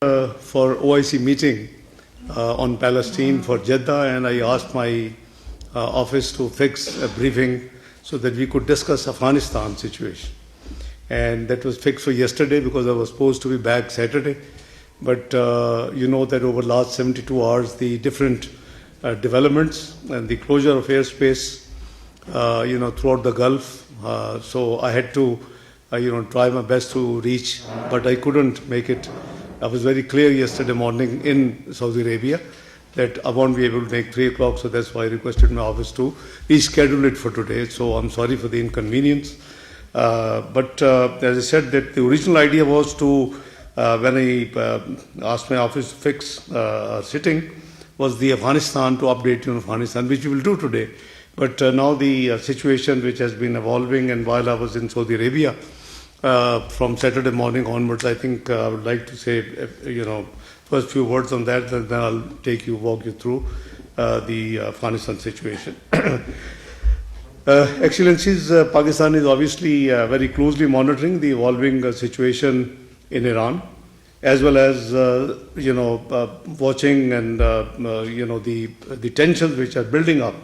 For OIC meeting on Palestine for Jeddah, and I asked my office to fix a briefing so that we could discuss Afghanistan situation. And that was fixed for yesterday because I was supposed to be back Saturday. But you know that over the last 72 hours, the different developments and the closure of airspace, throughout the Gulf. So I had to, try my best to reach, but I couldn't make it. I was very clear yesterday morning in Saudi Arabia that I won't be able to make 3 o'clock, so that's why I requested my office to reschedule it for today. So I'm sorry for the inconvenience. But as I said, that the original idea was to, when I asked my office to fix a sitting, was the Afghanistan, to update you on Afghanistan, which we will do today. But now the situation which has been evolving, and while I was in Saudi Arabia, from Saturday morning onwards, I think I would like to say, first few words on that, and then I'll walk you through the Afghanistan situation. Excellencies, Pakistan is obviously very closely monitoring the evolving situation in Iran, as well as watching and the tensions which are building up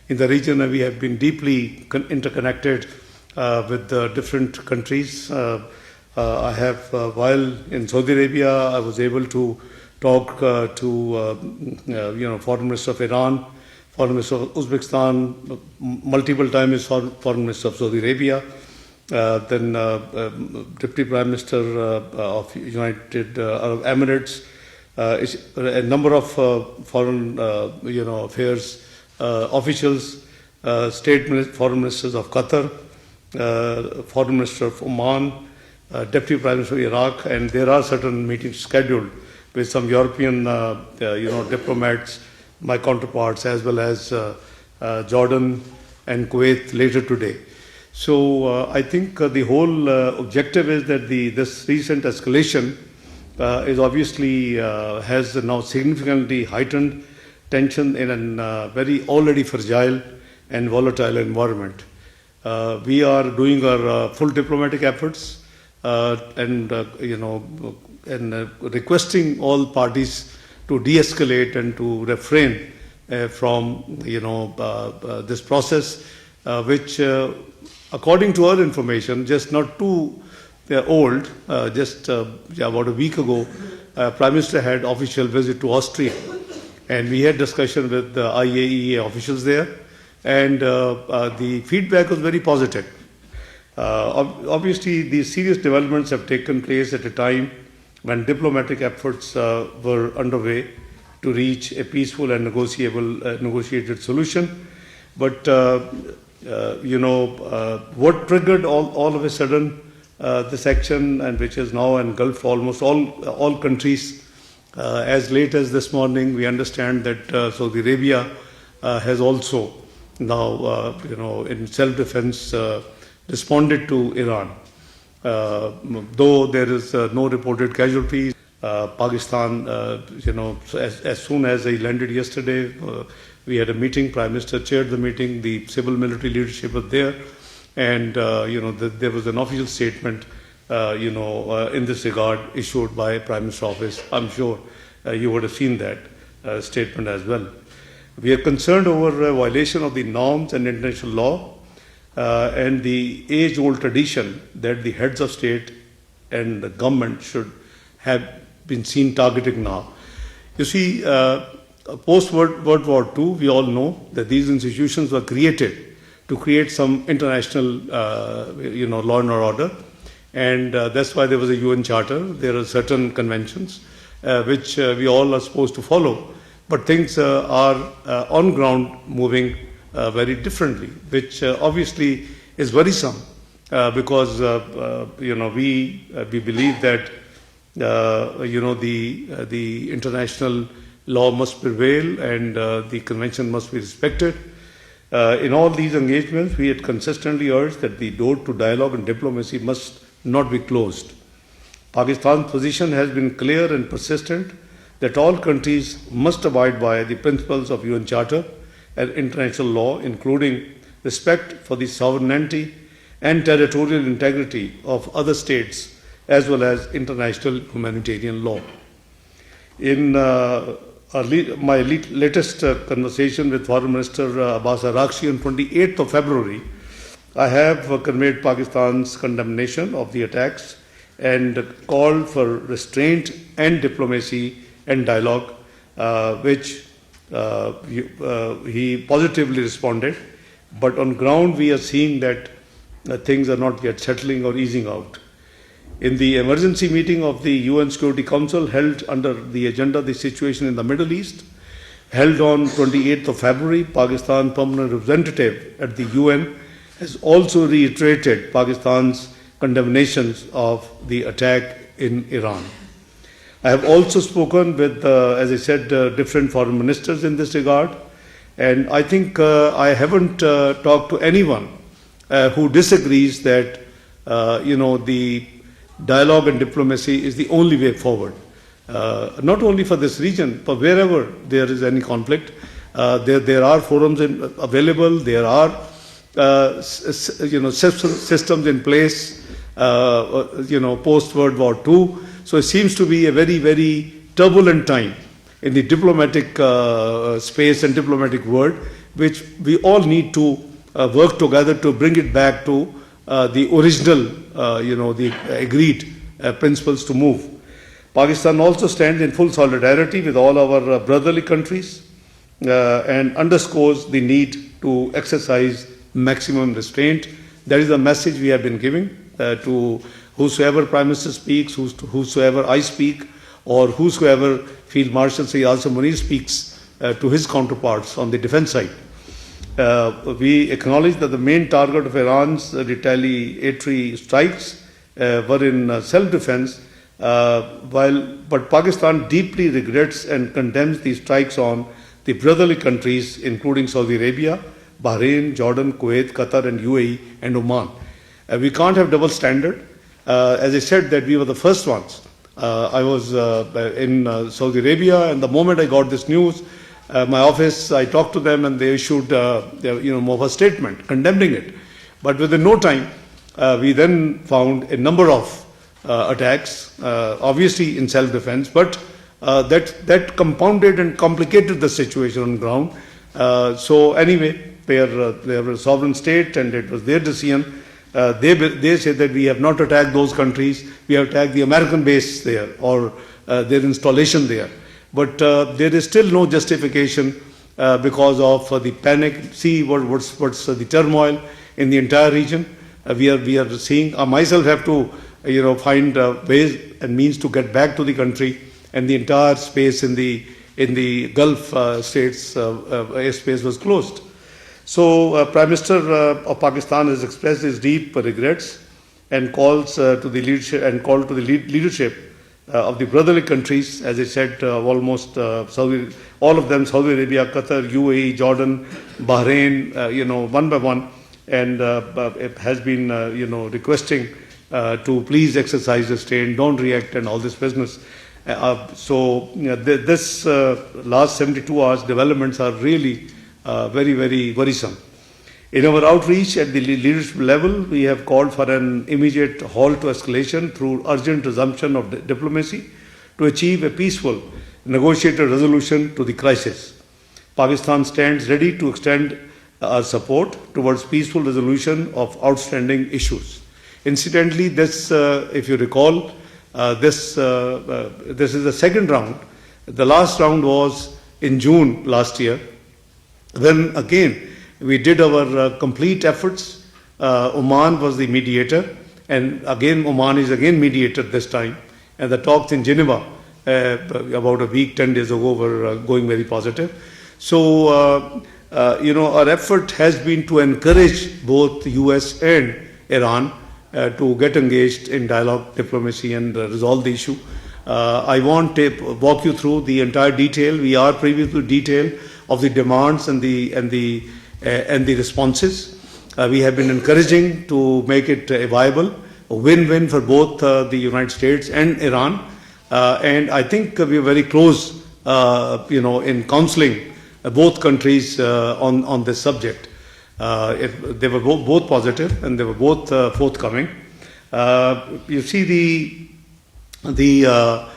in the region, and we have been deeply interconnected with different countries. I have, while in Saudi Arabia, I was able to talk to Foreign Minister of Iran, Foreign Minister of Uzbekistan, multiple times Foreign Minister of Saudi Arabia, then Deputy Prime Minister of United Arab Emirates, a number of foreign affairs officials, foreign ministers of Qatar, Foreign Minister of Oman, Deputy Prime Minister of Iraq, and there are certain meetings scheduled with some European diplomats, my counterparts, as well as Jordan and Kuwait later today. So I think the whole objective is that this recent escalation is obviously has now significantly heightened tension in a very already fragile and volatile environment. We are doing our full diplomatic efforts and requesting all parties to de-escalate and to refrain from this process, which according to our information, just not too old, just about a week ago, Prime Minister had official visit to Austria, and we had discussion with the IAEA officials there, and the feedback was very positive. Obviously, these serious developments have taken place at a time when diplomatic efforts were underway to reach a peaceful and negotiated solution. But what triggered all of a sudden this action, and which is now engulfed almost all countries. As late as this morning, we understand that Saudi Arabia has also now, in self-defense, responded to Iran. Though there is no reported casualties, Pakistan, as soon as I landed yesterday, we had a meeting. Prime Minister chaired the meeting. The civil military leadership was there, and there was an official statement, in this regard issued by Prime Minister's office. I'm sure you would have seen that statement as well. We are concerned over a violation of the norms and international law and the age-old tradition that the heads of state and the government should have been seen targeting now. You see, post-World War II, we all know that these institutions were created to create some international, law and order, and that's why there was a UN Charter. There are certain conventions which we all are supposed to follow, but things are on ground moving very differently, which obviously is worrisome because we believe that the international law must prevail and the convention must be respected. In all these engagements, we had consistently urged that the door to dialogue and diplomacy must not be closed. Pakistan's position has been clear and persistent that all countries must abide by the principles of UN Charter and international law, including respect for the sovereignty and territorial integrity of other states, as well as international humanitarian law. In my latest conversation with Foreign Minister Abbas Araghchi on 28th of February, I have conveyed Pakistan's condemnation of the attacks and called for restraint and diplomacy and dialogue, which he positively responded. But on ground, we are seeing that things are not yet settling or easing out. In the emergency meeting of the UN Security Council held under the agenda the situation in the Middle East, held on 28th of February, Pakistan permanent representative at the UN has also reiterated Pakistan's condemnations of the attack in Iran. I have also spoken with, as I said, different foreign ministers in this regard, and I think I haven't talked to anyone who disagrees that the dialogue and diplomacy is the only way forward. Not only for this region, but wherever there is any conflict, there are forums available. There are systems in place. Post World War II. So it seems to be a very, very turbulent time in the diplomatic space and diplomatic world, which we all need to work together to bring it back to the original, the agreed principles to move. Pakistan also stands in full solidarity with all our brotherly countries and underscores the need to exercise maximum restraint. That is the message we have been giving to whosoever Prime Minister speaks, whosoever I speak, or whosoever Field Marshal Sayyid Asim Munir speaks to his counterparts on the defense side. We acknowledge that the main target of Iran's retaliatory strikes were in self-defense, but Pakistan deeply regrets and condemns these strikes on the brotherly countries, including Saudi Arabia, Bahrain, Jordan, Kuwait, Qatar, and UAE, and Oman. We can't have double standard. As I said, that we were the first ones. I was in Saudi Arabia, and the moment I got this news, my office, I talked to them, and they issued more of a statement condemning it. But within no time, we then found a number of attacks, obviously in self-defense, but that compounded and complicated the situation on the ground. So anyway, they are a sovereign state, and it was their decision. They say that we have not attacked those countries, we have attacked the American base there or their installation there. But there is still no justification because of the panic. See what's the turmoil in the entire region. We are seeing. I myself have to find ways and means to get back to the country, and the entire space in the Gulf states airspace was closed. So Prime Minister of Pakistan has expressed his deep regrets and calls to the leadership of the brotherly countries, as I said, almost all of them, Saudi Arabia, Qatar, UAE, Jordan, Bahrain, one by one, and it has been, requesting to please exercise restraint, don't react, and all this business. This last 72 hours developments are really very, very worrisome. In our outreach at the leadership level, we have called for an immediate halt to escalation through urgent resumption of diplomacy to achieve a peaceful, negotiated resolution to the crisis. Pakistan stands ready to extend our support towards peaceful resolution of outstanding issues. Incidentally, this, if you recall, this is the second round. The last round was in June last year. Then again, we did our complete efforts. Oman was the mediator, and again Oman is again mediator this time. And the talks in Geneva about a week, 10 days ago were going very positive. So, our effort has been to encourage both the US and Iran to get engaged in dialogue, diplomacy, and resolve the issue. I won't walk you through the entire detail. We are privy to detail of the demands and the responses. We have been encouraging to make it viable, a win-win for both the United States and Iran. And I think we are very close, in counseling both countries on this subject. They were both positive, and they were both forthcoming. You see the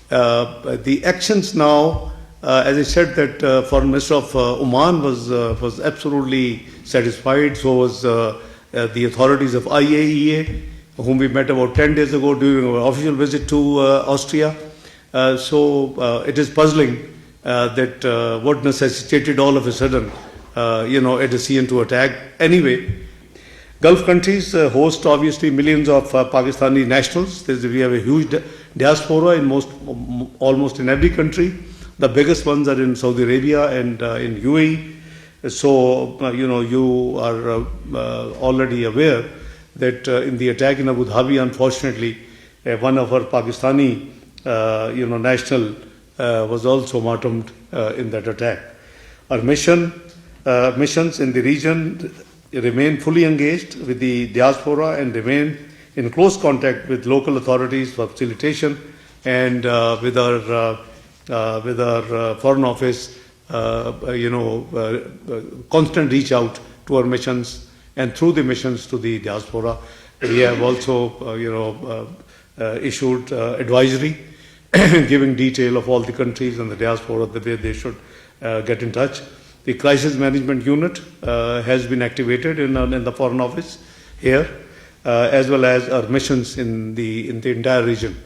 The actions now, as I said, that Foreign Minister of Oman was absolutely satisfied. So was the authorities of IAEA, whom we met about 10 days ago during our official visit to Austria. So it is puzzling that what necessitated all of a sudden, a decision to attack. Anyway, Gulf countries host obviously millions of Pakistani nationals. We have a huge diaspora in almost in every country. The biggest ones are in Saudi Arabia and in UAE. So, you are already aware that in the attack in Abu Dhabi, unfortunately, one of our Pakistani, national was also martyred in that attack. Our missions in the region remain fully engaged with the diaspora and remain in close contact with local authorities for facilitation and with our Foreign Office, constant reach out to our missions and through the missions to the diaspora. We have also, issued advisory giving detail of all the countries and the diaspora the way they should get in touch. The crisis management unit has been activated in the Foreign Office here, as well as our missions in the entire region.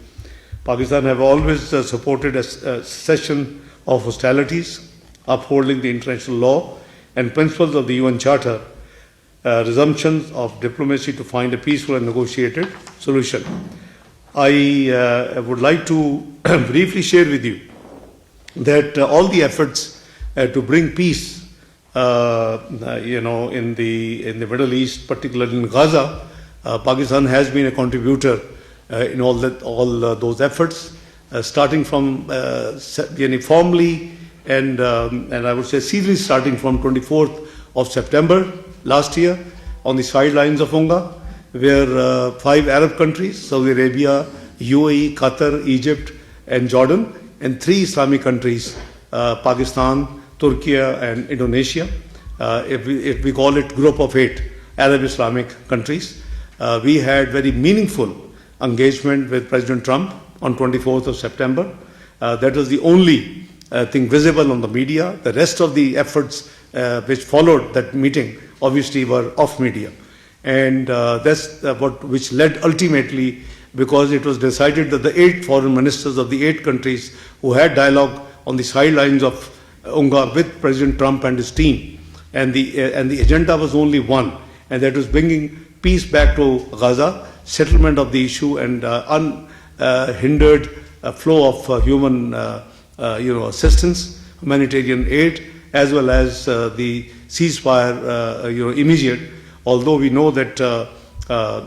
Pakistan have always supported a cessation of hostilities, upholding the international law and principles of the UN Charter, resumptions of diplomacy to find a peaceful and negotiated solution. I would like to briefly share with you that all the efforts to bring peace, in the Middle East, particularly in Gaza, Pakistan has been a contributor in all those efforts, starting from formally and I would say seriously starting from 24th of September last year on the sidelines of UNGA, where 5 Arab countries, Saudi Arabia, UAE, Qatar, Egypt, and Jordan, and 3 Islamic countries, Pakistan, Turkey, and Indonesia. If we call it Group of 8 Arab Islamic countries, we had very meaningful engagement with President Trump on 24th of September. That was the only thing visible on the media. The rest of the efforts which followed that meeting obviously were off media. And that's which led ultimately, because it was decided that the 8 foreign ministers of the 8 countries who had dialogue on the sidelines of UNGA with President Trump and his team, and the agenda was only one, and that was bringing peace back to Gaza, settlement of the issue, and unhindered flow of human assistance, humanitarian aid, as well as the ceasefire immediate. Although we know that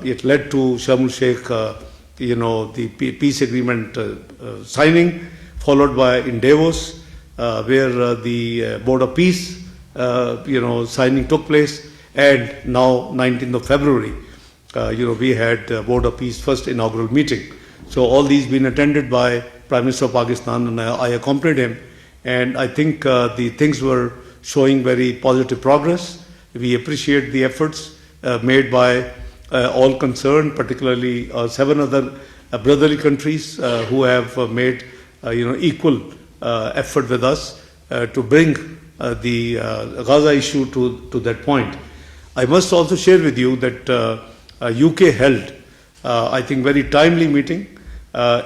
it led to Sharm el-Sheikh, the peace agreement signing, followed by in Davos, where the Board of Peace, signing took place, and now 19th of February, we had Board of Peace first inaugural meeting. So all these been attended by Prime Minister of Pakistan, and I accompanied him, and I think the things were showing very positive progress. We appreciate the efforts made by all concerned, particularly 7 other brotherly countries who have made equal effort with us to bring the Gaza issue to that point. I must also share with you that UK held, I think, very timely meeting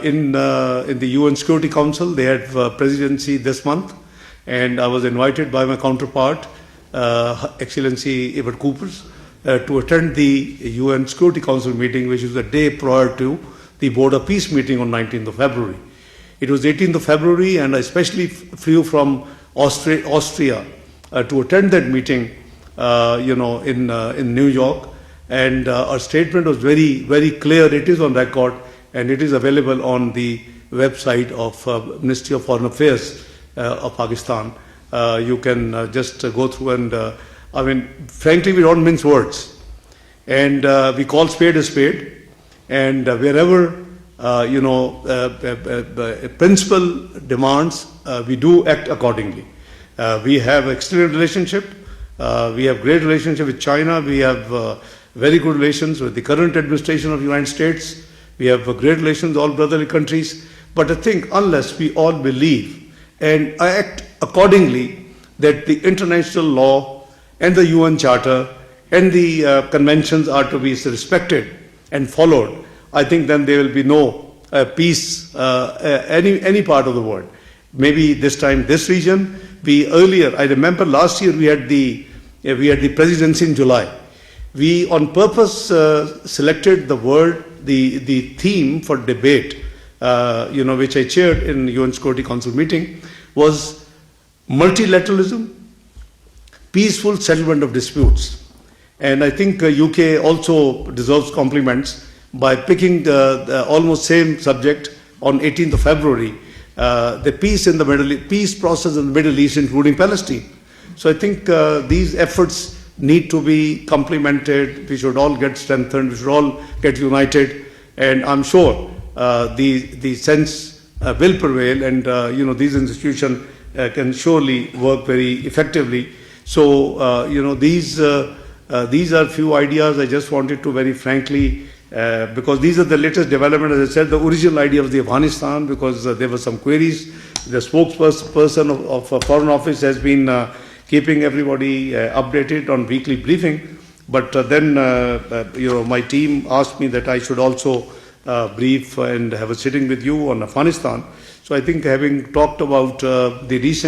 in the UN Security Council. They had presidency this month, and I was invited by my counterpart, Excellency Ebert Coopers, to attend the UN Security Council meeting, which was the day prior to the Board of Peace meeting on 19th of February. It was 18th of February, and I especially flew from Austria to attend that meeting, in New York. And our statement was very, very clear. It is on record, and it is available on the website of Ministry of Foreign Affairs of Pakistan. You can just go through and, frankly, we don't mince words. And we call spade a spade. And wherever, principle demands, we do act accordingly. We have excellent relationship. We have great relationship with China. We have very good relations with the current administration of the United States. We have great relations with all brotherly countries. But I think unless we all believe and act accordingly, that the international law and the UN Charter and the conventions are to be respected and followed, I think then there will be no peace any part of the world. Maybe this time this region. I remember last year we had the presidency in July. We on purpose selected the theme for debate, which I chaired in UN Security Council meeting, was multilateralism, peaceful settlement of disputes. And I think UK also deserves compliments by picking the almost same subject on 18th of February, the peace process in the Middle East, including Palestine. So I think these efforts need to be complemented. We should all get strengthened. We should all get united. And I'm sure the sense will prevail, and these institutions can surely work very effectively. So these are few ideas I just wanted to very frankly, because these are the latest development. As I said, the original idea of the Afghanistan, because there were some queries. The spokesperson of Foreign Office has been keeping everybody updated on weekly briefing. But then my team asked me that I should also brief and have a sitting with you on Afghanistan. So I think, having talked about the recent